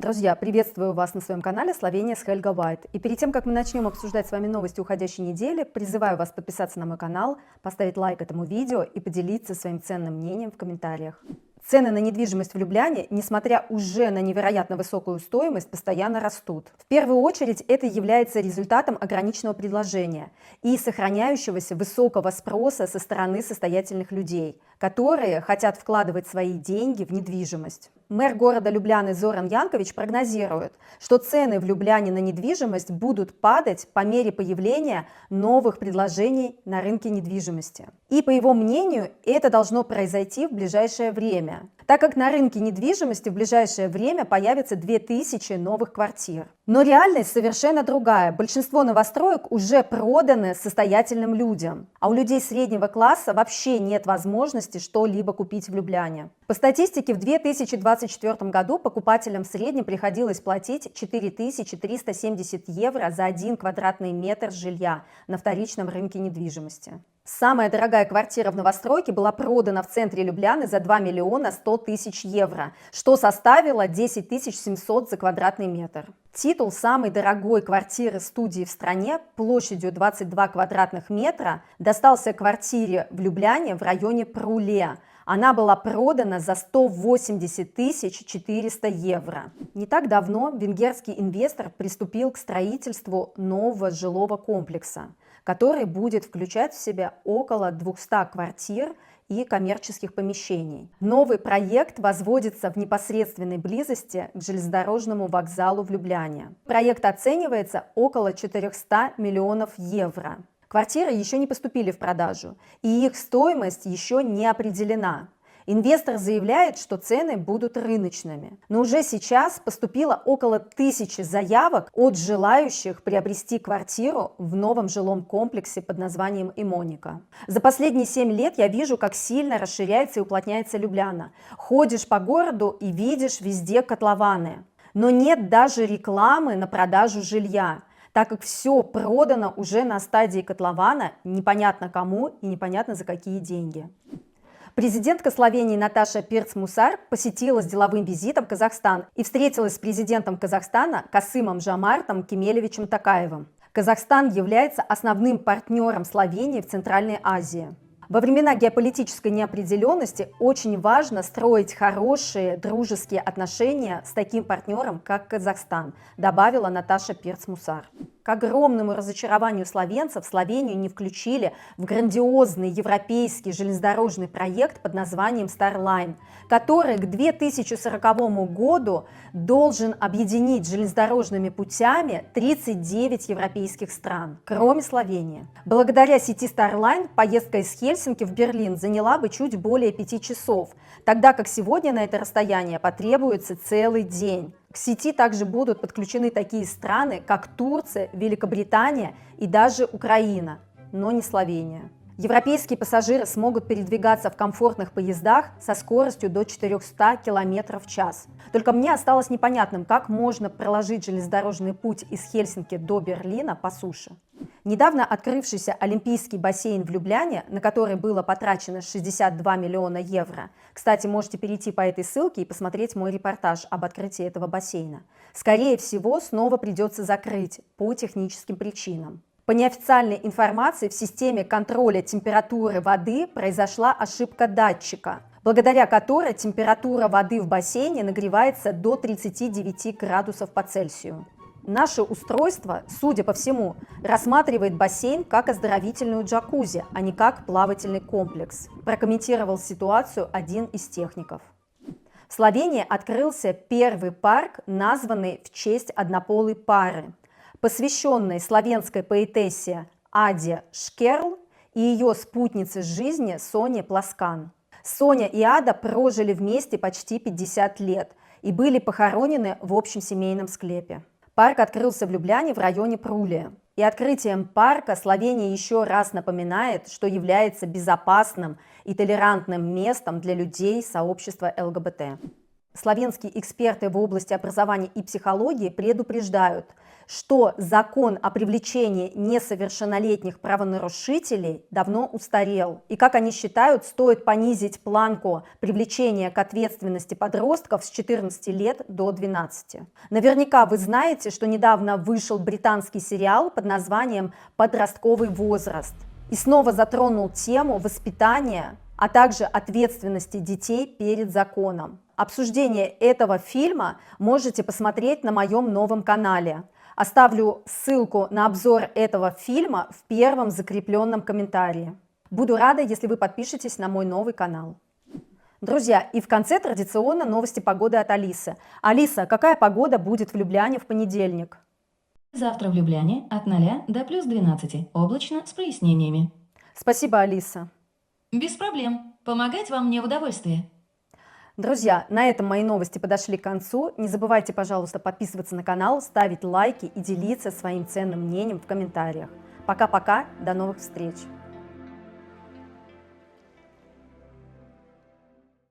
Друзья, приветствую вас на своем канале Словения с Хельга Вайт. И перед тем, как мы начнем обсуждать с вами новости уходящей недели, призываю вас подписаться на мой канал, поставить лайк этому видео и поделиться своим ценным мнением в комментариях. Цены на недвижимость в Любляне, несмотря уже на невероятно высокую стоимость, постоянно растут. В первую очередь это является результатом ограниченного предложения и сохраняющегося высокого спроса со стороны состоятельных людей, которые хотят вкладывать свои деньги в недвижимость. Мэр города Любляны Зоран Янкович прогнозирует, что цены в Любляне на недвижимость будут падать по мере появления новых предложений на рынке недвижимости. И по его мнению, это должно произойти в ближайшее время, так как на рынке недвижимости в ближайшее время появится 2000 новых квартир. Но реальность совершенно другая. Большинство новостроек уже проданы состоятельным людям, а у людей среднего класса вообще нет возможности что-либо купить в Любляне. По статистике, в 2024 году покупателям в среднем приходилось платить 4370 евро за 1 квадратный метр жилья на вторичном рынке недвижимости. Самая дорогая квартира в новостройке была продана в центре Любляны за 2 миллиона 100 тысяч евро, что составило 10 700 за квадратный метр. Титул самой дорогой квартиры-студии в стране площадью 22 квадратных метра достался квартире в Любляне в районе Пруле. Она была продана за 180 400 евро. Не так давно венгерский инвестор приступил к строительству нового жилого комплекса, который будет включать в себя около 200 квартир и коммерческих помещений. Новый проект возводится в непосредственной близости к железнодорожному вокзалу в Любляне. Проект оценивается около 400 миллионов евро. Квартиры еще не поступили в продажу, и их стоимость еще не определена. Инвестор заявляет, что цены будут рыночными. Но уже сейчас поступило около 1000 заявок от желающих приобрести квартиру в новом жилом комплексе под названием Имоника. За последние 7 лет я вижу, как сильно расширяется и уплотняется Любляна. Ходишь по городу и видишь везде котлованы. Но нет даже рекламы на продажу жилья, так как все продано уже на стадии котлована, непонятно кому и непонятно за какие деньги. Президентка Словении Наташа Пирц-Мусар посетила с деловым визитом Казахстан и встретилась с президентом Казахстана Касымом Жомартом Кемелевичем Токаевым. Казахстан является основным партнером Словении в Центральной Азии. Во времена геополитической неопределенности очень важно строить хорошие дружеские отношения с таким партнером, как Казахстан, добавила Наташа Пирц-Мусар. К огромному разочарованию словенцев Словению не включили в грандиозный европейский железнодорожный проект под названием Starline, который к 2040 году должен объединить железнодорожными путями 39 европейских стран, кроме Словении. Благодаря сети Starline поездка из Хельсинки в Берлин заняла бы чуть более 5 часов, тогда как сегодня на это расстояние потребуется целый день. К сети также будут подключены такие страны, как Турция, Великобритания и даже Украина, но не Словения. Европейские пассажиры смогут передвигаться в комфортных поездах со скоростью до 400 км в час. Только мне осталось непонятным, как можно проложить железнодорожный путь из Хельсинки до Берлина по суше. Недавно открывшийся Олимпийский бассейн в Любляне, на который было потрачено 62 миллиона евро. Кстати, можете перейти по этой ссылке и посмотреть мой репортаж об открытии этого бассейна. Скорее всего, снова придется закрыть по техническим причинам. По неофициальной информации, в системе контроля температуры воды произошла ошибка датчика, благодаря которой температура воды в бассейне нагревается до 39 градусов по Цельсию. Наше устройство, судя по всему, рассматривает бассейн как оздоровительную джакузи, а не как плавательный комплекс, прокомментировал ситуацию один из техников. В Словении открылся первый парк, названный в честь однополой пары, посвященной словенской поэтессе Аде Шкерл и ее спутнице жизни Соне Пласкан. Соня и Ада прожили вместе почти 50 лет и были похоронены в общем семейном склепе. Парк открылся в Любляне в районе Пруле. И открытием парка Словения еще раз напоминает, что является безопасным и толерантным местом для людей сообщества ЛГБТ. Славянские эксперты в области образования и психологии предупреждают, что закон о привлечении несовершеннолетних правонарушителей давно устарел. И, как они считают, стоит понизить планку привлечения к ответственности подростков с 14 лет до 12. Наверняка вы знаете, что недавно вышел британский сериал под названием «Подростковый возраст» и снова затронул тему воспитания, а также ответственности детей перед законом. Обсуждение этого фильма можете посмотреть на моем новом канале. Оставлю ссылку на обзор этого фильма в первом закрепленном комментарии. Буду рада, если вы подпишетесь на мой новый канал. Друзья, и в конце традиционно новости погоды от Алисы. Алиса, какая погода будет в Любляне в понедельник? Завтра в Любляне от 0 до плюс 12, облачно с прояснениями. Спасибо, Алиса. Без проблем. Помогать вам мне в удовольствие. Друзья, на этом мои новости подошли к концу. Не забывайте, пожалуйста, подписываться на канал, ставить лайки и делиться своим ценным мнением в комментариях. Пока-пока, до новых встреч!